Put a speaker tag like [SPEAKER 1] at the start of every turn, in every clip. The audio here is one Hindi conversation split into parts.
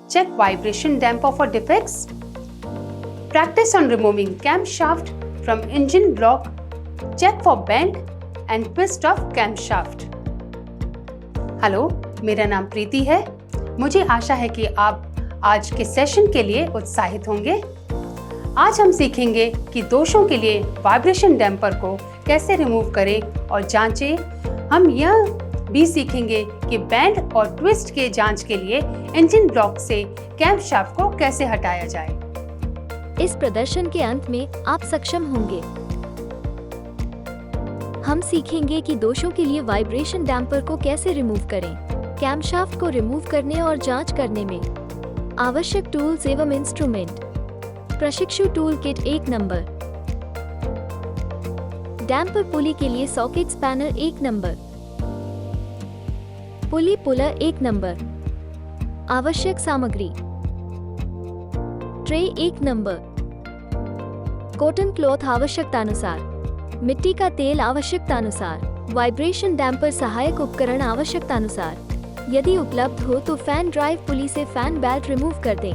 [SPEAKER 1] Check vibration damper for defects. Practice on removing camshaft from engine block. Check for bend and twist of camshaft. Hello, मेरा नाम प्रीति है। मुझे आशा है कि आप आज के सेशन के लिए उत्साहित होंगे। आज हम सीखेंगे कि दोषों के लिए वाइब्रेशन डैम्पर को कैसे रिमूव करें और जांचें। हम यह भी सीखेंगे कि बैंड और ट्विस्ट के जांच के लिए इंजन ब्लॉक से कैमशाफ्ट को कैसे हटाया जाए।
[SPEAKER 2] इस प्रदर्शन के अंत में आप सक्षम होंगे। हम सीखेंगे कि दोषों के लिए वाइब्रेशन डैम्पर को कैसे रिमूव करें। कैमशाफ्ट को रिमूव करने और जांच करने में आवश्यक टूल्स एवं इंस्ट्रूमेंट। प्रशिक्षु टूल किट 1 नंबर। डैम्पर पुली के लिए सॉकेट स्पैनर 1 नंबर। पुली पुलर 1 नंबर। आवश्यक सामग्री ट्रे 1 नंबर। कॉटन क्लॉथ आवश्यकतानुसार। मिट्टी का तेल आवश्यकतानुसार। वाइब्रेशन डैम्पर सहायक उपकरण आवश्यकतानुसार। यदि उपलब्ध हो तो फैन ड्राइव पुली से फैन बेल्ट रिमूव कर दें।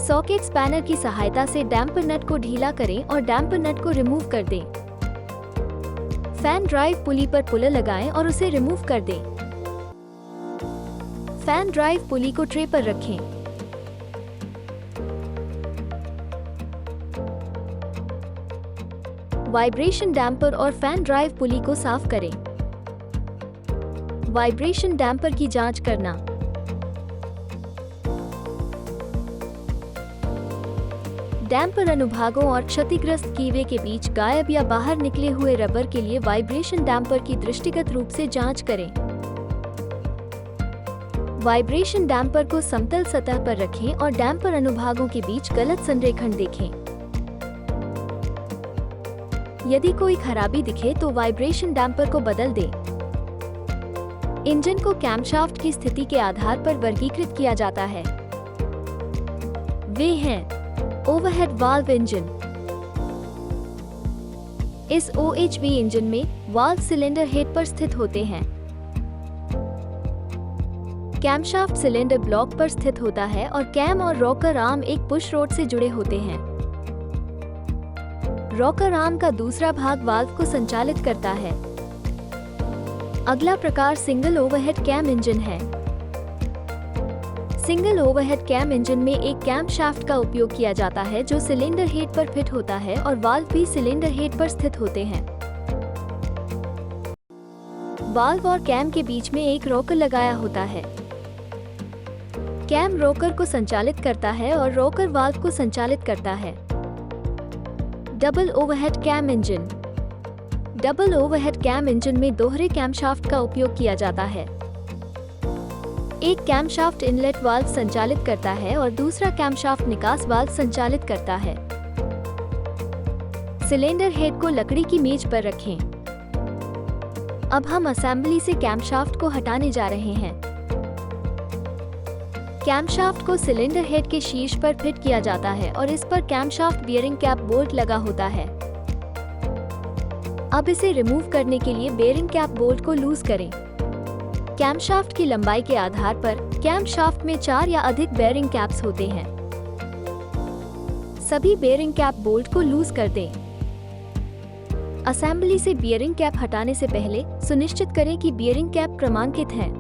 [SPEAKER 2] सॉकेट स्पैनर की सहायता से डैम्पर नट को ढीला करें और डैम्पर नट को रिमूव कर दें। फैन ड्राइव पुली पर पुलर लगाएं और उसे रिमूव कर दें। फैन ड्राइव पुली को ट्रे पर रखें। वाइब्रेशन डैम्पर और फैन ड्राइव पुली को साफ करें। वाइब्रेशन डैम्पर की जांच करना। डैम्पर अनुभागों और क्षतिग्रस्त कीवे के बीच गायब या बाहर निकले हुए रबर के लिए वाइब्रेशन डैम्पर की दृष्टिगत रूप से जांच करें। वाइब्रेशन डैम्पर को समतल सतह पर रखें और डैम्पर अनुभागों के बीच गलत संरेखण देखें। यदि कोई खराबी दिखे तो वाइब्रेशन डैम्पर को बदल दें। इंजन को कैमशाफ्ट की स्थिति के आधार पर वर्गीकृत किया जाता है। वे हैं ओवरहेड वाल्व इंजन। इस OHV इंजन में वाल्व सिलेंडर हेड पर स्थित होते हैं। कैमशाफ्ट सिलेंडर ब्लॉक पर स्थित होता है और कैम और रॉकर आर्म एक पुश रोड से जुड़े होते हैं। रॉकर आर्म का दूसरा भाग वाल्व को संचालित करता है। अगला प्रकार सिंगल ओवरहेड कैम इंजन है। सिंगल ओवरहेड कैम इंजन में एक कैम शाफ्ट का उपयोग किया जाता है जो सिलेंडर हेड पर फिट होता है और वाल्व भी सिलेंडर हेड पर स्थित होते हैं। वाल्व और कैम के बीच में एक रॉकर लगाया होता है। कैम रॉकर को संचालित करता है और रॉकर वाल्व को संचालित करता है। Double overhead cam engine. Double overhead cam engine में दोहरे कैम शाफ्ट का उपयोग किया जाता है। एक कैमशाफ्ट इनलेट वाल्व संचालित करता है और दूसरा कैमशाफ्ट निकास वाल्व संचालित करता है। सिलेंडर हेड को लकड़ी की मेज पर रखें। अब हम असेंबली से कैमशाफ्ट को हटाने जा रहे हैं। कैमशाफ्ट को सिलेंडर हेड के शीर्ष पर फिट किया जाता है और इस पर कैमशाफ्ट बियरिंग कैप बोल्ट लगा होता है। अब इसे रिमूव करने के लिए बेयरिंग कैप बोल्ट को लूज करें। कैमशाफ्ट की लंबाई के आधार पर कैमशाफ्ट में 4 या अधिक बेयरिंग कैप्स होते हैं। सभी बेयरिंग कैप बोल्ट को लूज कर दें। असेंबली से बियरिंग कैप हटाने से पहले सुनिश्चित करें कि बियरिंग कैप क्रमांकित हैं।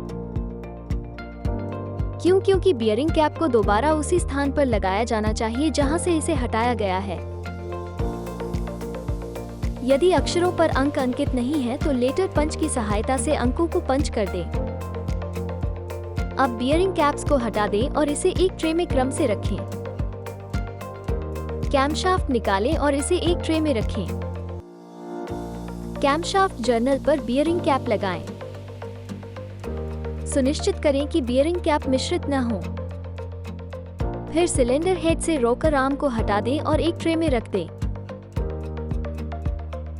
[SPEAKER 2] क्योंकि बियरिंग कैप को दोबारा उसी स्थान पर लगाया जाना चाहिए जहां से इसे हटाया गया है। यदि अक्षरों पर अंक अंकित नहीं है तो लेटर पंच की सहायता से अंकों को पंच कर दें। अब बियरिंग कैप्स को हटा दें और इसे एक ट्रे में क्रम से रखें। कैमशाफ्ट निकालें और इसे एक ट्रे में रखें। कैमशाफ्ट जर्नल पर बियरिंग कैप लगाएं। सुनिश्चित करें कि बियरिंग कैप मिश्रित न हो। फिर सिलेंडर हेड से रॉकर आर्म को हटा दें और एक ट्रे में रख दें।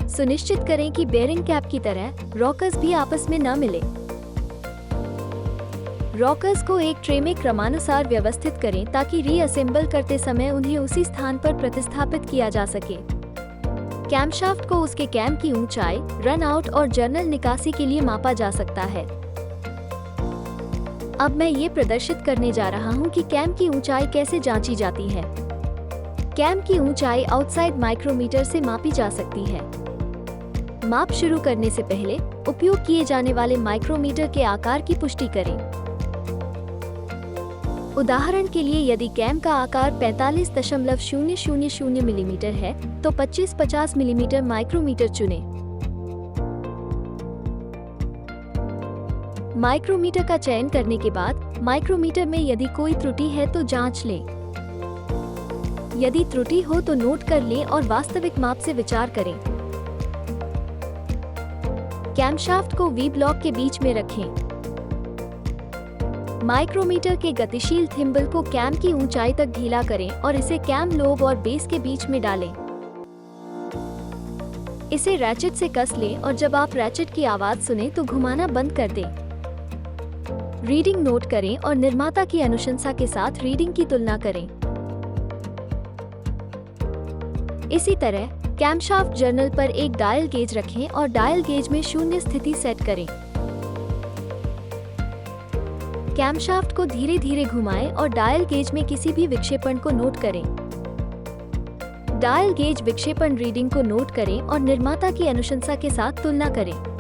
[SPEAKER 2] सुनिश्चित करें कि बेयरिंग कैप की तरह रॉकर्स भी आपस में न मिले। रॉकर्स को एक ट्रे में क्रमानुसार व्यवस्थित करें ताकि रीअसेंबल करते समय उन्हें उसी स्थान पर प्रतिस्थापित किया जा सके। कैमशाफ्ट को उसके कैम की ऊंचाई, रन आउट और जर्नल निकासी के लिए मापा जा सकता है। अब मैं ये प्रदर्शित करने जा रहा हूँ कि कैम की ऊंचाई कैसे जांची जाती है। कैम की ऊंचाई आउटसाइड माइक्रोमीटर से मापी जा सकती है। माप शुरू करने से पहले उपयोग किए जाने वाले माइक्रोमीटर के आकार की पुष्टि करें। उदाहरण के लिए यदि कैम का आकार 45.000 मिलीमीटर है तो 25-50 मिलीमीटर माइक्रोमीटर चुनें। माइक्रोमीटर का चयन करने के बाद माइक्रोमीटर में यदि कोई त्रुटि है तो जांच लें। यदि त्रुटि हो तो नोट कर लें और वास्तविक माप से विचार करें। कैमशाफ्ट को वी ब्लॉक के बीच में रखें। माइक्रोमीटर के गतिशील थिम्बल को कैम की ऊंचाई तक ढीला करें और इसे कैम लोब और बेस के बीच में डालें। इसे रैचेट से कस लें और जब आप रैचेट की आवाज सुने तो घुमाना बंद कर दें। रीडिंग नोट करें और निर्माता की अनुशंसा के साथ रीडिंग की तुलना करें। इसी तरह कैमशाफ्ट जर्नल पर एक डायल गेज रखें और डायल गेज में 0 स्थिति सेट करें। कैमशाफ्ट को धीरे धीरे घुमाएं और डायल गेज में किसी भी विक्षेपण को नोट करें। डायल गेज विक्षेपण रीडिंग को नोट करें और निर्माता की अनुशंसा के साथ तुलना करें।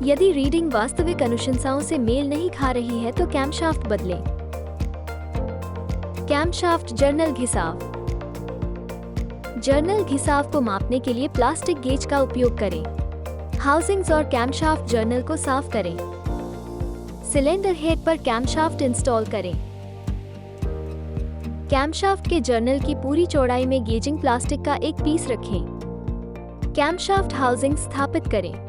[SPEAKER 2] यदि रीडिंग वास्तविक अनुशंसाओं से मेल नहीं खा रही है तो कैमशाफ्ट बदलें। कैमशाफ्ट जर्नल घिसाव। जर्नल घिसाव को मापने के लिए प्लास्टिक गेज का उपयोग करें। हाउसिंग्स और कैमशाफ्ट जर्नल को साफ करें। सिलेंडर हेड पर कैमशाफ्ट इंस्टॉल करें। कैमशाफ्ट के जर्नल की पूरी चौड़ाई में गेजिंग प्लास्टिक का एक पीस रखें। कैमशाफ्ट हाउसिंग स्थापित करें।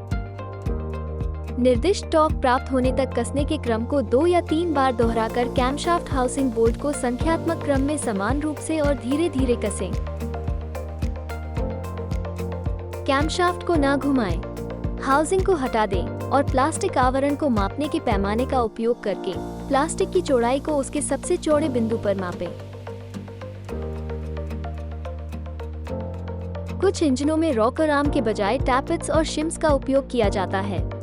[SPEAKER 2] निर्दिष्ट टॉर्क प्राप्त होने तक कसने के क्रम को 2 या 3 बार दोहराकर कैमशाफ्ट हाउसिंग बोल्ट को संख्यात्मक क्रम में समान रूप से और धीरे धीरे कसें। कैमशाफ्ट को ना घुमाएं। हाउसिंग को हटा दें और प्लास्टिक आवरण को मापने के पैमाने का उपयोग करके प्लास्टिक की चौड़ाई को उसके सबसे चौड़े बिंदु पर मापें। कुछ इंजनों में रॉकर आर्म के बजाय टैपेट्स और शिम्स का उपयोग किया जाता है।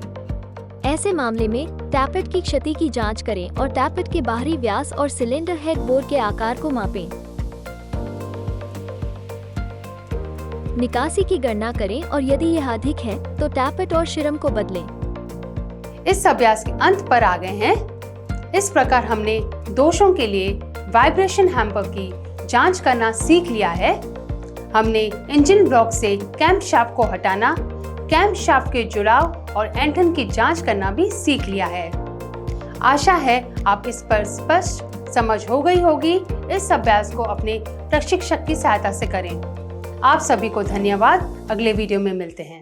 [SPEAKER 2] ऐसे मामले में टैपेट की क्षति की जांच करें और टैपेट के बाहरी व्यास और सिलेंडर हेड बोर के आकार को मापें। निकासी की गणना करें और यदि यह अधिक है तो टैपेट और शिरम को बदलें।
[SPEAKER 1] इस अभ्यास के अंत पर आ गए हैं। इस प्रकार हमने दोषों के लिए वाइब्रेशन हैम्पर की जांच करना सीख लिया है। हमने इंजन ब्लॉक से कैमशाफ्ट को हटाना, कैमशाफ्ट के जुड़ाव और एंटन की जांच करना भी सीख लिया है। आशा है आप इस पर स्पष्ट समझ हो गई होगी। इस अभ्यास को अपने प्रशिक्षक की सहायता से करें। आप सभी को धन्यवाद। अगले वीडियो में मिलते हैं।